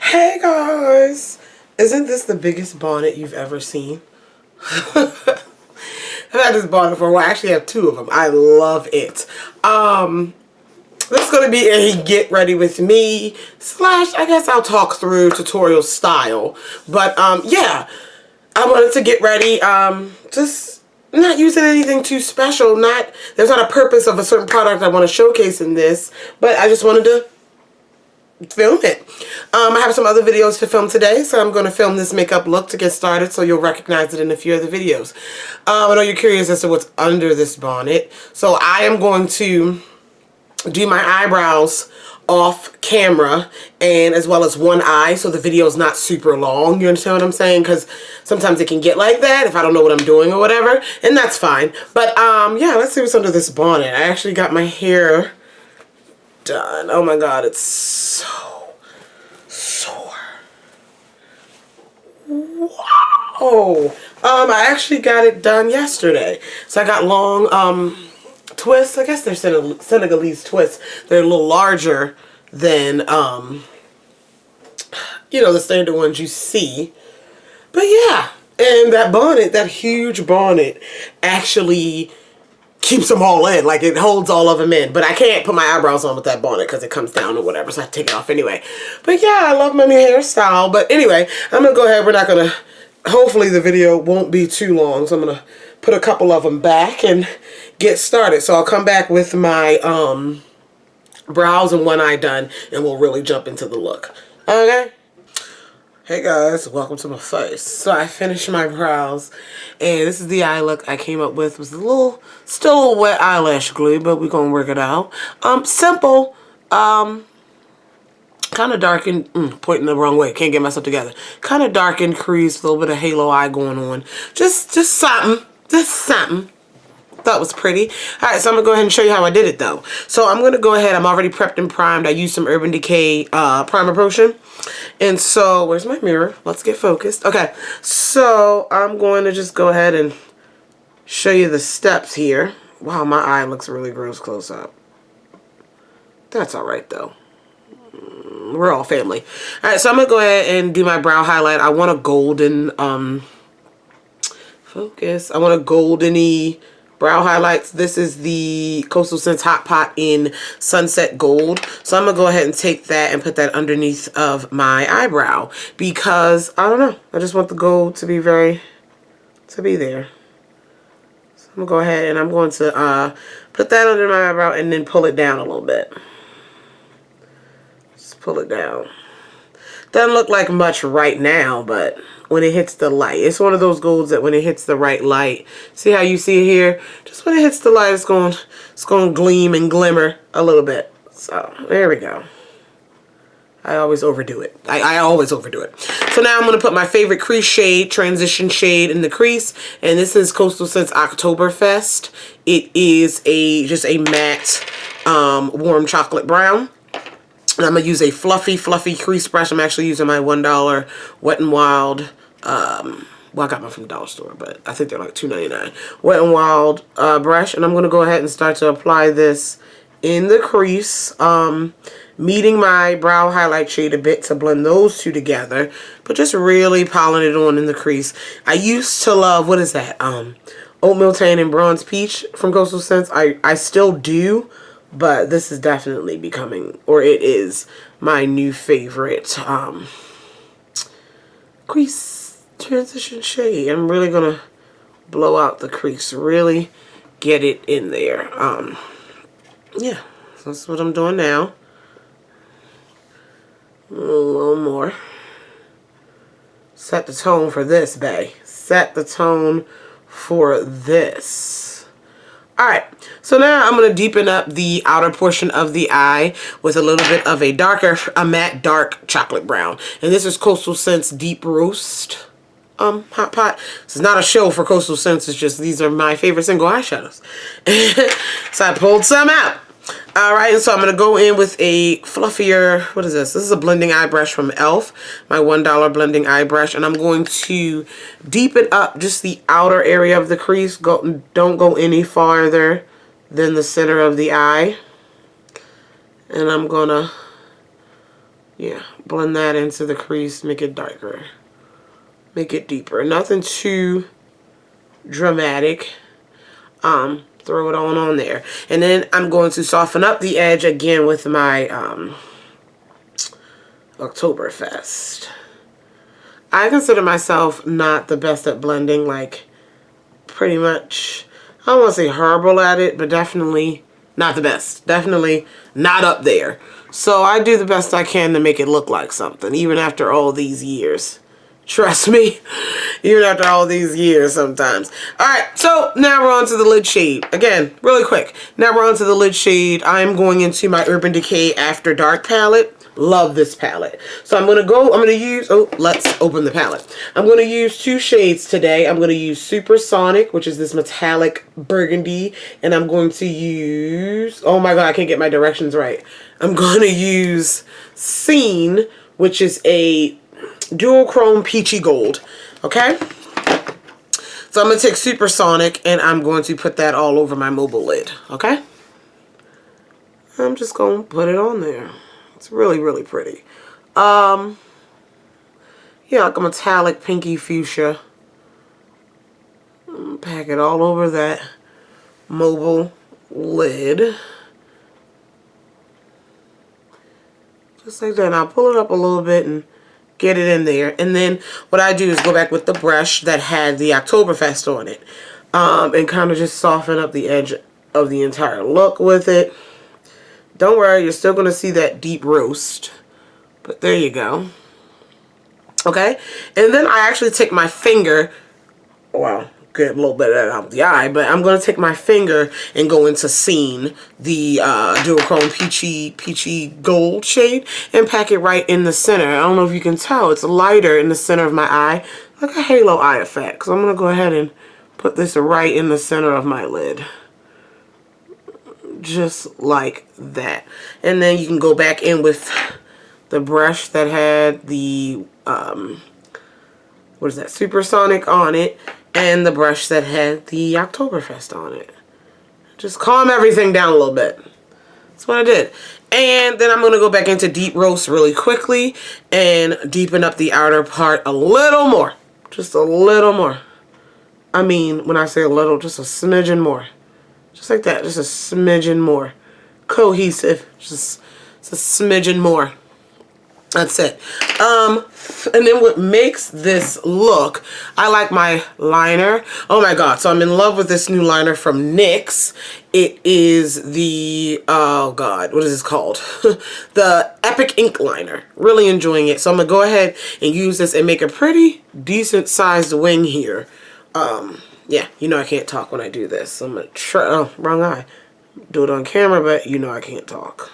Hey guys! Isn't this the biggest bonnet you've ever seen? I've had this bonnet for a while. I actually have two of them. I love it. This is going to be a get ready with me / I guess I'll talk through tutorial style. But yeah, I wanted to get ready. Just not using anything too special. There's not a purpose of a certain product I want to showcase in this, but I just wanted to film it. I have some other videos to film today, so I'm going to film this makeup look to get started so you'll recognize it in a few other videos. I know you're curious as to what's under this bonnet, so I am going to do my eyebrows off camera and as well as one eye, so the video is not super long. You understand what I'm saying? Because sometimes it can get like that if I don't know what I'm doing or whatever, and that's fine. But yeah, let's see what's under this bonnet. I actually got my hair done. Oh my god, it's so sore. Wow. I actually got it done yesterday. So I got long twists. I guess they're Senegalese twists. They're a little larger than you know, the standard ones you see. But yeah, and that bonnet, that huge bonnet, actually keeps them all in. Like, it holds all of them in. But I can't put my eyebrows on with that bonnet because it comes down or whatever, so I have to take it off anyway. But yeah, I love my new hairstyle. But anyway, I'm going to go ahead. We're not going to, hopefully the video won't be too long, so I'm going to put a couple of them back and get started. So I'll come back with my brows and one eye done, and we'll really jump into the look. Okay? Hey guys, welcome to my face. So I finished my brows, and this is the eye look I came up with. It was still a little wet eyelash glue, but we're gonna work it out. Simple, kind of darkened, pointing the wrong way, can't get myself together. Kind of darkened crease, a little bit of halo eye going on. Just something, Thought was pretty. Alright, so I'm going to go ahead and show you how I did it though. So I'm going to go ahead, I'm already prepped and primed. I used some Urban Decay primer potion. And so, where's my mirror? Let's get focused. Okay, so I'm going to just go ahead and show you the steps here. Wow, my eye looks really gross close up. That's alright though. We're all family. Alright, so I'm going to go ahead and do my brow highlight. I want a golden, focus. I want a goldeny brow highlights. This is the Coastal Scents Hot Pot in Sunset Gold. So I'm going to go ahead and take that and put that underneath of my eyebrow because, I don't know, I just want the gold to be there. So I'm going to go ahead and I'm going to put that under my eyebrow and then pull it down a little bit. Just pull it down. Doesn't look like much right now, but when it hits the light, it's one of those golds that when it hits the right light, see how you see it here? Just when it hits the light, it's going to gleam and glimmer a little bit. So there we go. I always overdo it. I always overdo it. So now I'm going to put my favorite crease shade, transition shade in the crease, and this is Coastal Scents Oktoberfest. It is just a matte warm chocolate brown. And I'm going to use a fluffy crease brush. I'm actually using my $1 Wet n Wild, well, I got mine from the dollar store, but I think they're like $2.99. Wet n Wild brush. And I'm going to go ahead and start to apply this in the crease, meeting my brow highlight shade a bit to blend those two together, but just really piling it on in the crease. I used to love, what is that, Oatmeal Tan and Bronze Peach from Coastal Scents. I still do. But this is definitely becoming, or it is, my new favorite crease transition shade. I'm really going to blow out the crease. Really get it in there. Yeah, so that's what I'm doing now. A little more. Set the tone for this, bae. Set the tone for this. Alright, so now I'm going to deepen up the outer portion of the eye with a little bit of a matte dark chocolate brown. And this is Coastal Scents Deep Roast Hot Pot. This is not a show for Coastal Scents, it's just these are my favorite single eyeshadows. So I pulled some out. Alright, and so I'm going to go in with a fluffier, what is this? This is a blending eye brush from e.l.f. My $1 blending eye brush. And I'm going to deepen up just the outer area of the crease. Don't go any farther than the center of the eye. And I'm going to, yeah, blend that into the crease, make it darker, make it deeper. Nothing too dramatic. Throw it on there. And then I'm going to soften up the edge again with my Oktoberfest. I consider myself not the best at blending, like pretty much, I don't want to say horrible at it, but definitely not the best. Definitely not up there. So I do the best I can to make it look like something, even after all these years. Trust me, even after all these years sometimes. Alright, so now we're on to the lid shade. Again, really quick. Now we're on to the lid shade. I'm going into my Urban Decay After Dark palette. Love this palette. So I'm going to use, oh, let's open the palette. I'm going to use 2 shades today. I'm going to use Supersonic, which is this metallic burgundy. And I'm going to use, oh my god, I can't get my directions right. I'm going to use Scene, which is a dual chrome peachy gold. Okay? So I'm going to take Supersonic and I'm going to put that all over my mobile lid. Okay? I'm just going to put it on there. It's really, really pretty. Yeah, like a metallic pinky fuchsia. Pack it all over that mobile lid. Just like that. Now pull it up a little bit and get it in there. And then what I do is go back with the brush that had the Oktoberfest on it. And kind of just soften up the edge of the entire look with it. Don't worry, you're still going to see that deep roast. But there you go. Okay? And then I actually take my finger, well, get a little bit of that out of the eye, but I'm going to take my finger and go into Scene, the duochrome peachy gold shade, and pack it right in the center. I don't know if you can tell, it's lighter in the center of my eye, like a halo eye effect. So I'm going to go ahead and put this right in the center of my lid. Just like that. And then you can go back in with the brush that had the what is that, Supersonic on it, and the brush that had the Oktoberfest on it. Just calm everything down a little bit. That's what I did. And then I'm going to go back into Deep Roast really quickly and deepen up the outer part a little more. Just a little more. I mean, when I say a little, just a smidgen more. Just like that, just a smidgen more. Cohesive, just a smidgen more. That's it. And then what makes this look, I like my liner. Oh my god, so I'm in love with this new liner from NYX. It is the, oh god, what is this called? The Epic Ink Liner. Really enjoying it. So I'm going to go ahead and use this and make a pretty decent sized wing here. Yeah, you know I can't talk when I do this. So I'm going to try, oh, wrong eye. Do it on camera, but you know I can't talk.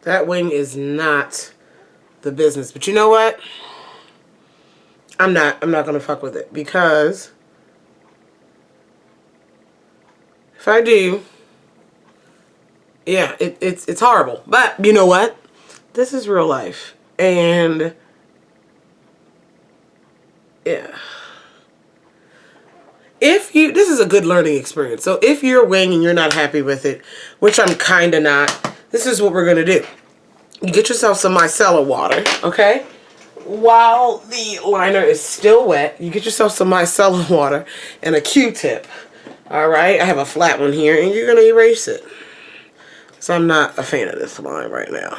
That wing is not the business. But you know what? I'm not gonna fuck with it, because if I do, yeah, it's horrible. But you know what? This is real life. And yeah. If you, this is a good learning experience. So if you're a wing and you're not happy with it, which I'm kind of not, this is what we're going to do. You get yourself some micellar water, okay? While the liner is still wet, you get yourself some micellar water and a Q-tip. All right, I have a flat one here, and you're gonna erase it. So I'm not a fan of this line right now.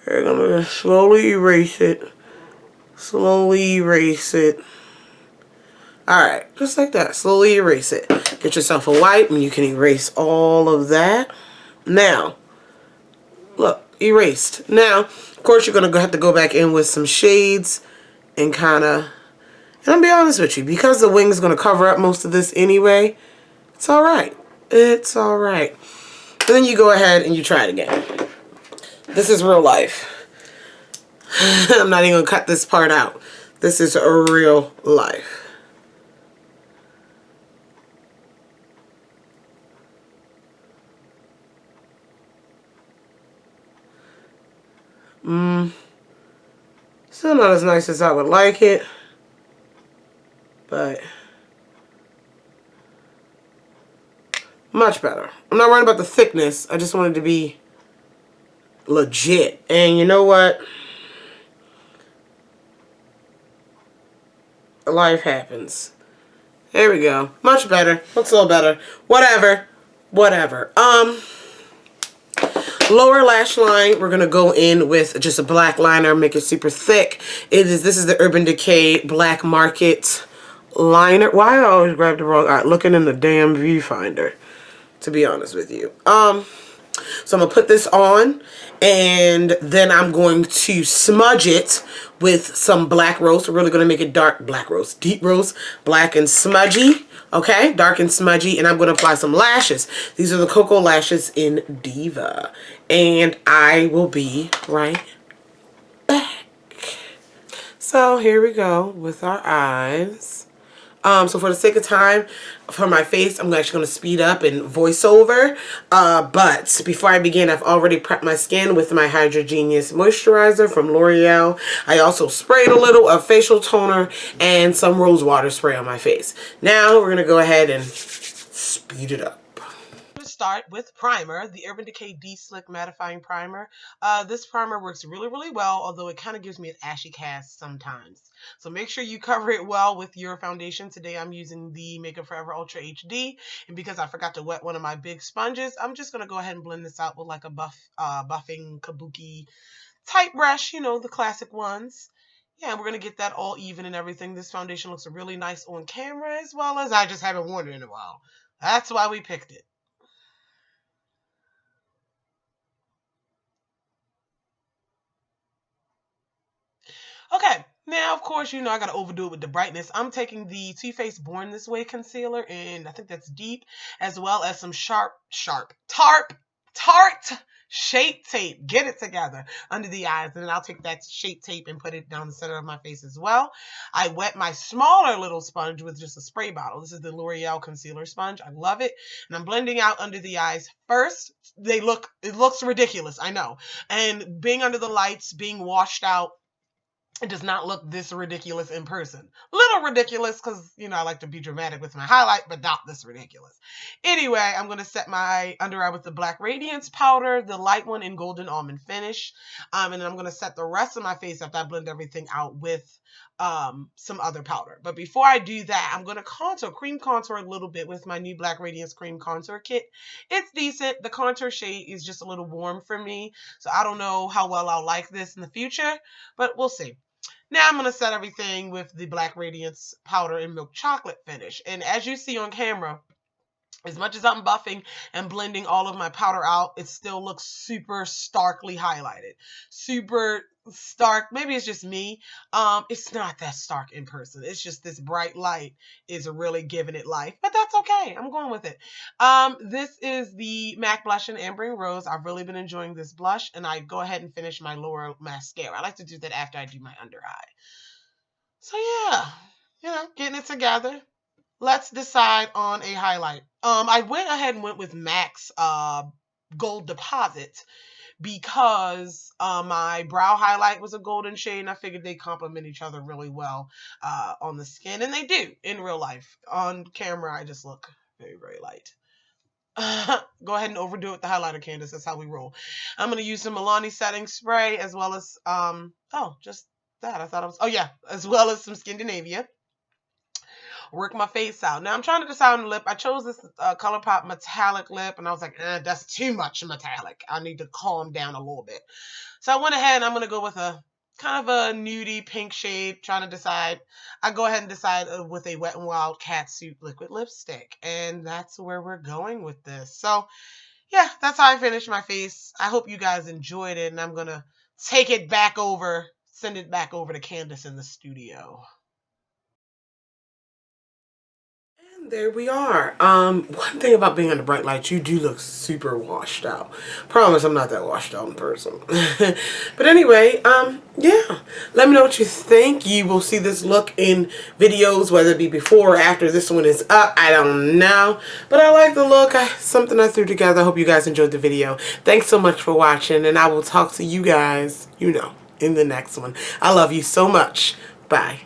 You're gonna slowly erase it. Slowly erase it. Alright, just like that. Slowly erase it. Get yourself a wipe and you can erase all of that. Now, look, erased. Now, of course, you're going to have to go back in with some shades and kind of, and I'll be honest with you, because the wing is going to cover up most of this anyway, it's alright. It's alright. And then you go ahead and you try it again. This is real life. I'm not even going to cut this part out. This is a real life. Still not as nice as I would like it, but much better. I'm not worried about the thickness. I just want it to be legit. And you know what? Life happens. There we go. Much better. Looks a little better. Whatever. Whatever. Lower lash line, we're gonna go in with just a black liner, make it super thick. This is the Urban Decay Black Market liner. Why I always grab the wrong eye? Looking in the damn viewfinder, to be honest with you. So I'm gonna put this on, and then I'm going to smudge it with some black rose. We're really gonna make it dark black rose, deep rose, black and smudgy. Okay, dark and smudgy, and I'm gonna apply some lashes. These are the Cocoa Lashes in Diva, and I will be right back. So here we go with our eyes. So for the sake of time, for my face, I'm actually going to speed up and voice over. But before I begin, I've already prepped my skin with my Hydra Genius Moisturizer from L'Oreal. I also sprayed a little of facial toner and some rose water spray on my face. Now we're going to go ahead and speed it up. Start with primer, the Urban Decay De-Slick Mattifying Primer. This primer works really, really well, although it kind of gives me an ashy cast sometimes. So make sure you cover it well with your foundation. Today I'm using the Makeup Forever Ultra HD, and because I forgot to wet one of my big sponges, I'm just going to go ahead and blend this out with like a buffing kabuki type brush, you know, the classic ones. Yeah, and we're going to get that all even and everything. This foundation looks really nice on camera, as well as I just haven't worn it in a while. That's why we picked it. Okay, now of course, you know I gotta overdo it with the brightness. I'm taking the Too Faced Born This Way concealer, and I think that's deep, as well as some tart shape tape. Get it together under the eyes, and then I'll take that shape tape and put it down the center of my face as well. I wet my smaller little sponge with just a spray bottle. This is the L'Oreal concealer sponge. I love it, and I'm blending out under the eyes first. It looks ridiculous, I know, and being under the lights, being washed out, it does not look this ridiculous in person. Little ridiculous because, you know, I like to be dramatic with my highlight, but not this ridiculous. Anyway, I'm going to set my under eye with the Black Radiance powder, the light one in Golden Almond Finish. And then I'm going to set the rest of my face after I blend everything out with some other powder. But before I do that, I'm going to cream contour a little bit with my new Black Radiance Cream Contour Kit. It's decent. The contour shade is just a little warm for me, so I don't know how well I'll like this in the future, but we'll see. Now I'm going to set everything with the Black Radiance powder and milk chocolate finish. And as you see on camera, as much as I'm buffing and blending all of my powder out, it still looks super starkly highlighted. Super stark. Maybe it's just me. It's not that stark in person. It's just this bright light is really giving it life. But that's okay. I'm going with it. This is the MAC Blush in Amber and Rose. I've really been enjoying this blush, and I go ahead and finish my lower mascara. I like to do that after I do my under eye. So yeah, you know, getting it together. Let's decide on a highlight. I went ahead and went with MAC's Gold Deposit because my brow highlight was a golden shade, and I figured they complement each other really well on the skin, and they do in real life. On camera, I just look very, very light. Go ahead and overdo it with the highlighter, Candace. That's how we roll. I'm going to use some Milani setting spray, as well as, just that. I thought it was, oh yeah, as well as some Scandinavia. work my face out. Now I'm trying to decide on the lip. I chose this ColourPop metallic lip, and I was like, that's too much metallic. I need to calm down a little bit. So I went ahead and I'm going to go with a kind of a nudie pink shade, trying to decide. I go ahead and decide with a Wet n Wild Catsuit liquid lipstick. And that's where we're going with this. So yeah, that's how I finished my face. I hope you guys enjoyed it, and I'm going to take it back over, send it back over to Candace in the studio. And there we are. One thing about being under bright lights, you do look super washed out. Promise I'm not that washed out in person. But anyway, yeah. Let me know what you think. You will see this look in videos, whether it be before or after this one is up. I don't know. But I like the look. Something I threw together. I hope you guys enjoyed the video. Thanks so much for watching, and I will talk to you guys, in the next one. I love you so much. Bye.